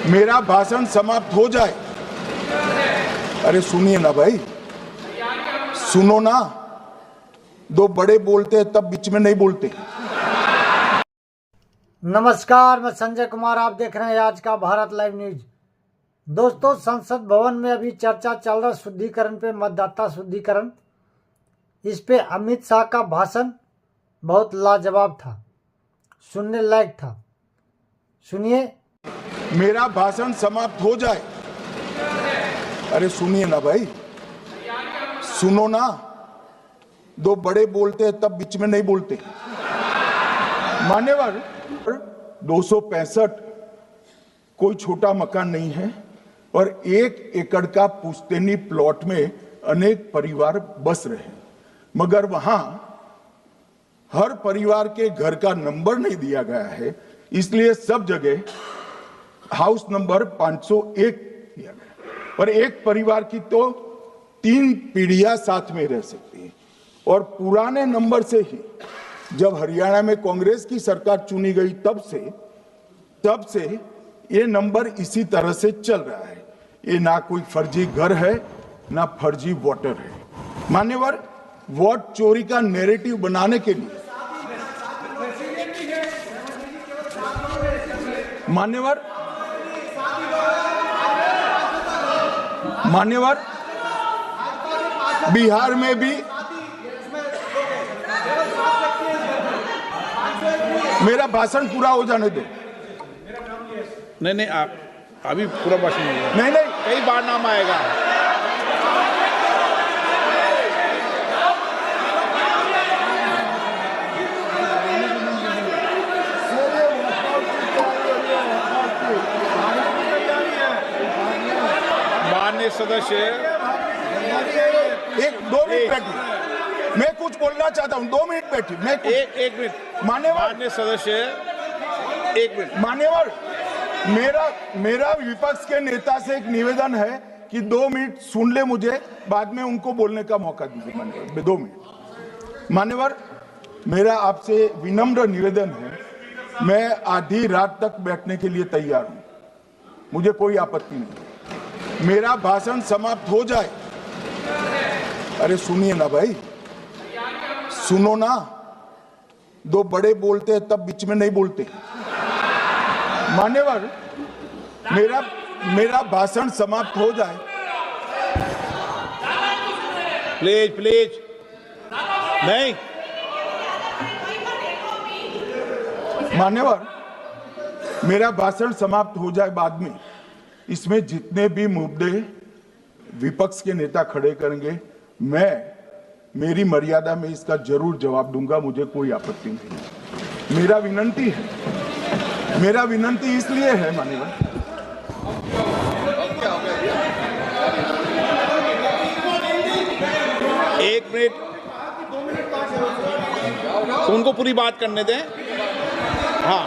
मेरा भाषण समाप्त हो जाए। अरे सुनिए ना भाई, सुनो ना। दो बड़े बोलते हैं तब बीच में नहीं बोलते। नमस्कार, मैं संजय कुमार, आप देख रहे हैं आज का भारत लाइव न्यूज। दोस्तों, संसद भवन में अभी चर्चा चल रहा शुद्धिकरण पे, मतदाता शुद्धिकरण। इस पे अमित शाह का भाषण बहुत लाजवाब था, सुनने लायक था। सुनिए। मेरा भाषण समाप्त हो जाए। अरे सुनिए ना भाई, सुनो ना। दो बड़े बोलते हैं तब बीच में नहीं बोलते। मान्यवर, 265 कोई छोटा मकान नहीं है और 1 एकड़ का पुश्तैनी प्लॉट में अनेक परिवार बस रहे हैं, मगर वहां हर परिवार के घर का नंबर नहीं दिया गया है, इसलिए सब जगह हाउस नंबर 501 दिया गया। और एक परिवार की तो 3 पीढ़ियां साथ में रह सकती है। और पुराने नंबर से ही जब हरियाणा में कांग्रेस की सरकार चुनी गई तब से ये नंबर इसी तरह से चल रहा है। ये ना कोई फर्जी घर है, ना फर्जी वोटर है। मान्यवर, वोट चोरी का नैरेटिव बनाने के लिए मान्यवर बिहार में भी मेरा भाषण पूरा हो जाने दो। नहीं, आप अभी पूरा भाषण नहीं, कई बार नाम आएगा। माननीय सदस्य, 2 मिनट बैठिए, मैं कुछ बोलना चाहता हूं। 2 मिनट बैठिए, मैं एक मिनट। माननीय सदस्य, 1 मिनट। मान्यवर, मेरा विपक्ष के नेता से एक निवेदन है कि 2 मिनट सुन ले मुझे, बाद में उनको बोलने का मौका दीजिए। मान्यवर, 2 मिनट। मान्यवर, मेरा आपसे विनम्र निवेदन है, मैं आधी रात तक बैठने के लिए तैयार हूं, मुझे कोई आपत्ति नहीं। मेरा भाषण समाप्त हो जाए। अरे सुनिए ना भाई, सुनो ना। दो बड़े बोलते हैं तब बीच में नहीं बोलते। मान्यवर, मेरा भाषण समाप्त हो जाए। प्लीज नहीं। मान्यवर, मेरा भाषण समाप्त हो जाए बाद में। इसमें जितने भी मुद्दे विपक्ष के नेता खड़े करेंगे, मेरी मर्यादा में इसका जरूर जवाब दूंगा, मुझे कोई आपत्ति नहीं। मेरा विनंती इसलिए है मान्यवर, एक मिनट, उनको पूरी बात करने दें। हाँ।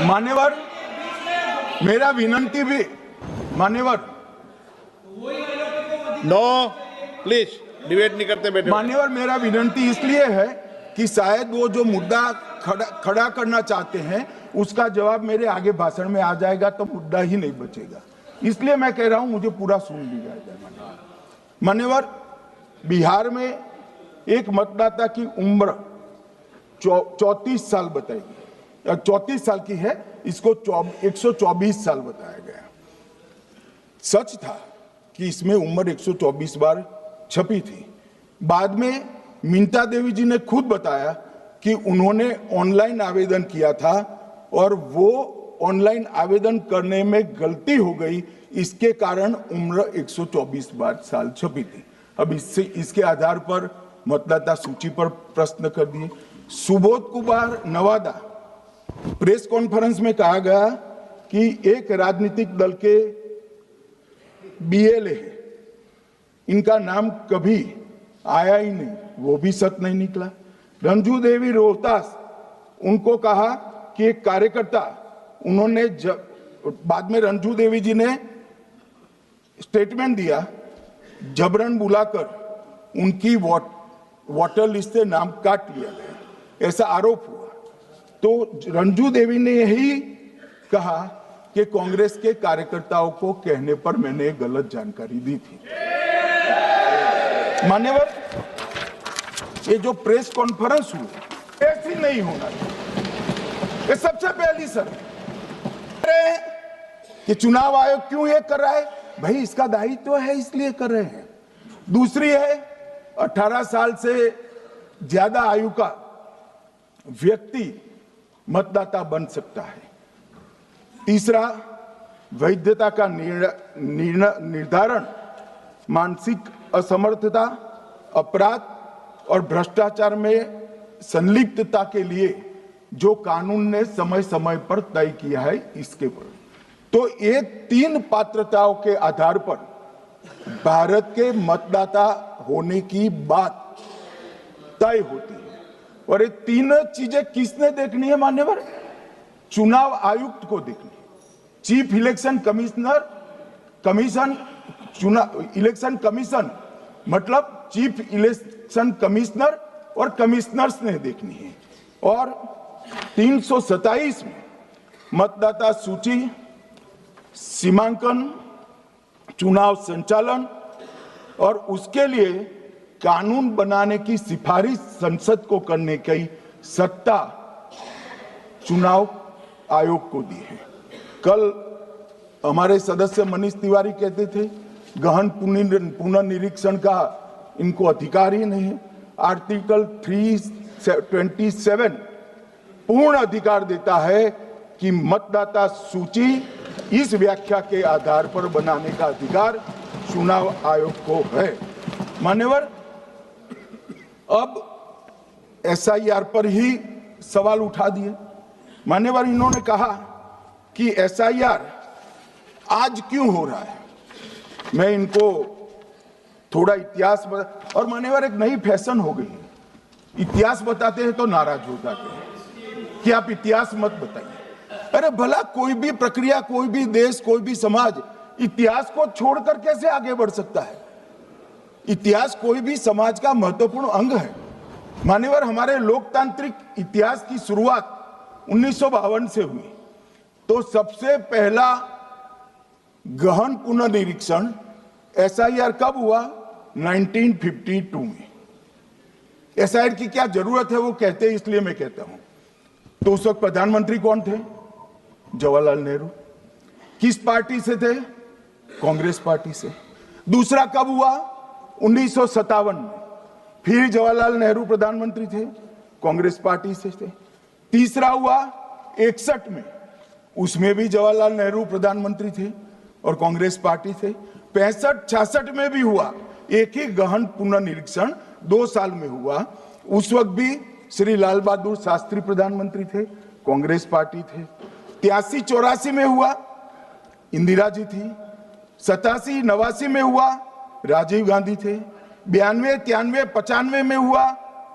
मान्यवर, मेरा विनंती भी मान्यवर, नो प्लीज डिबेट नहीं करते बैठे। मान्यवर, मेरा विनंती इसलिए है कि शायद वो जो मुद्दा खड़ा करना चाहते हैं उसका जवाब मेरे आगे भाषण में आ जाएगा तो मुद्दा ही नहीं बचेगा। इसलिए मैं कह रहा हूं मुझे पूरा सुन लिया जाए। मान्यवर, बिहार में एक मतदाता की उम्र 34 साल बताई गई, 34 साल की है, इसको 124 साल बताया गया। सच था कि इसमें उम्र 124 बार छपी थी। बाद में मिंता देवी जी ने खुद बताया कि उन्होंने ऑनलाइन आवेदन किया था और वो ऑनलाइन आवेदन करने में गलती हो गई, इसके कारण उम्र 124 बार साल छपी थी। अब इसके आधार पर मतदाता सूची पर प्रश्न कर दिए। सुबोध कुमार नवादा प्रेस कॉन्फ्रेंस में कहा गया कि एक राजनीतिक दल के बीएलए है, इनका नाम कभी आया ही नहीं, वो भी सच नहीं निकला। रंजू देवी रोहतास, उनको कहा कि एक कार्यकर्ता, उन्होंने बाद में रंजू देवी जी ने स्टेटमेंट दिया, जबरन बुलाकर उनकी वोटर लिस्ट से नाम काट लिया गया, ऐसा आरोप हुआ। तो रंजू देवी ने यही कहा कि कांग्रेस के कार्यकर्ताओं को कहने पर मैंने गलत जानकारी दी थी। मान्यवर, ये जो प्रेस कॉन्फ्रेंस हुई ऐसी नहीं होना चाहिए। ये सबसे पहली सर कि चुनाव आयोग क्यों ये कर रहा है, भाई इसका दायित्व है इसलिए कर रहे हैं। दूसरी है 18 साल से ज्यादा आयु का व्यक्ति मतदाता बन सकता है। तीसरा, वैधता का निर्धारण मानसिक असमर्थता, अपराध और भ्रष्टाचार में संलिप्तता के लिए जो कानून ने समय समय पर तय किया है इसके पर। तो ये 3 पात्रताओं के आधार पर भारत के मतदाता होने की बात तय होती है। और ये 3 चीजें किसने देखनी है मान्यवर? चुनाव आयुक्त को देखनी है। चीफ इलेक्शन इलेक्शन कमीशन मतलब चीफ इलेक्शन कमिश्नर और कमिश्नर्स ने देखनी है। और 327 में मतदाता सूची, सीमांकन, चुनाव संचालन और उसके लिए कानून बनाने की सिफारिश संसद को करने की सत्ता चुनाव आयोग को दी है। कल हमारे सदस्य मनीष तिवारी कहते थे गहन पुनर्निरीक्षण का इनको अधिकार ही नहीं है। आर्टिकल 327 पूर्ण अधिकार देता है कि मतदाता सूची इस व्याख्या के आधार पर बनाने का अधिकार चुनाव आयोग को है। मान्यवर, अब एसआईआर पर ही सवाल उठा दिए। मान्यवर, इन्होंने कहा कि एसआईआर आज क्यों हो रहा है। मैं इनको थोड़ा इतिहास और मान्यवर एक नई फैशन हो गई है, इतिहास बताते हैं तो नाराज हो जाते हैं कि आप इतिहास मत बताइए। अरे भला कोई भी प्रक्रिया, कोई भी देश, कोई भी समाज इतिहास को छोड़कर कैसे आगे बढ़ सकता है? इतिहास कोई भी समाज का महत्वपूर्ण अंग है। मान्यवर, हमारे लोकतांत्रिक इतिहास की शुरुआत 1952 से हुई। तो सबसे पहला गहन पुनर्निरीक्षण एसआईआर कब हुआ? 1952 में। एसआईआर की क्या जरूरत है वो कहते हैं, इसलिए मैं कहता हूं। तो उस वक्त प्रधानमंत्री कौन थे? जवाहरलाल नेहरू। किस पार्टी से थे? कांग्रेस पार्टी से। दूसरा कब हुआ? 1957 में। फिर जवाहरलाल नेहरू प्रधानमंत्री थे, कांग्रेस पार्टी से थे। तीसरा हुआ 61 में, उसमें भी जवाहरलाल नेहरू प्रधानमंत्री थे और कांग्रेस पार्टी से। 65-66 में भी हुआ एक ही गहन पुनर्निरीक्षण 2 साल में हुआ। उस वक्त भी श्री लाल बहादुर शास्त्री प्रधानमंत्री थे, कांग्रेस पार्टी थे। 83-84 में हुआ, इंदिरा जी थी। 87-89 में हुआ, राजीव गांधी थे। 92-93-95 में हुआ,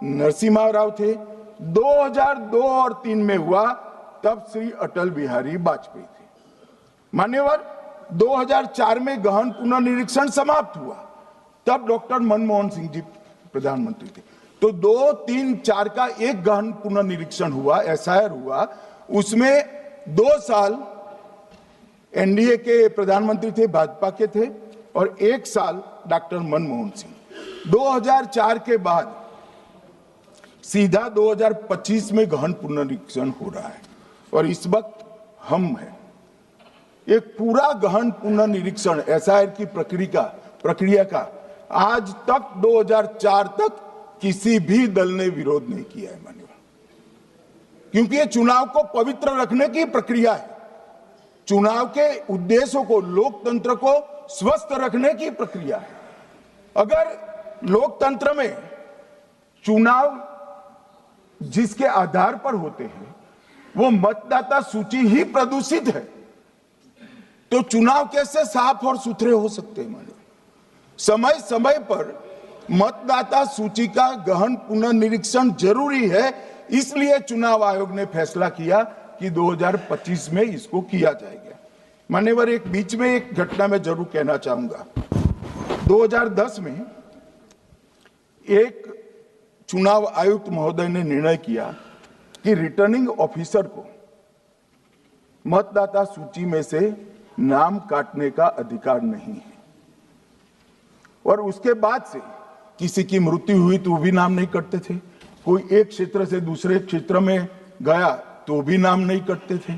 नरसिम्हा राव थे। 2002 और 3 में हुआ, तब श्री अटल बिहारी वाजपेयी थे। मान्यवर, 2004 में गहन पुनर्निरीक्षण समाप्त हुआ, तब डॉक्टर मनमोहन सिंह जी प्रधानमंत्री थे। तो 2, 3, 4 का एक गहन पुनर्निरीक्षण हुआ, एसआईआर हुआ। उसमें 2 साल एनडीए के प्रधानमंत्री थे, भाजपा के थे, और 1 साल डॉक्टर मनमोहन सिंह। 2004 के बाद सीधा 2025 में गहन पुनर्निरीक्षण हो रहा है। और इस वक्त हम हैं एक पूरा गहन पुनर्निरीक्षण एसआईआर की प्रक्रिया का आज तक 2004 तक किसी भी दल ने विरोध नहीं किया है। मान्यवर, क्योंकि ये चुनाव को पवित्र रखने की प्रक्रिया है, चुनाव के उद्देश्यों को, लोकतंत्र को स्वस्थ रखने की प्रक्रिया है। अगर लोकतंत्र में चुनाव जिसके आधार पर होते हैं वो मतदाता सूची ही प्रदूषित है, तो चुनाव कैसे साफ और सुथरे हो सकते हैं? मानो समय समय पर मतदाता सूची का गहन पुनर्निरीक्षण जरूरी है, इसलिए चुनाव आयोग ने फैसला किया कि 2025 में इसको किया जाएगा। मान्यवर, एक बीच में एक घटना में जरूर कहना चाहूंगा। 2010 में एक चुनाव आयुक्त महोदय ने निर्णय किया कि रिटर्निंग ऑफिसर को मतदाता सूची में से नाम काटने का अधिकार नहीं है, और उसके बाद से किसी की मृत्यु हुई तो भी नाम नहीं कटते थे, कोई एक क्षेत्र से दूसरे क्षेत्र में गया तो भी नाम नहीं कटते थे।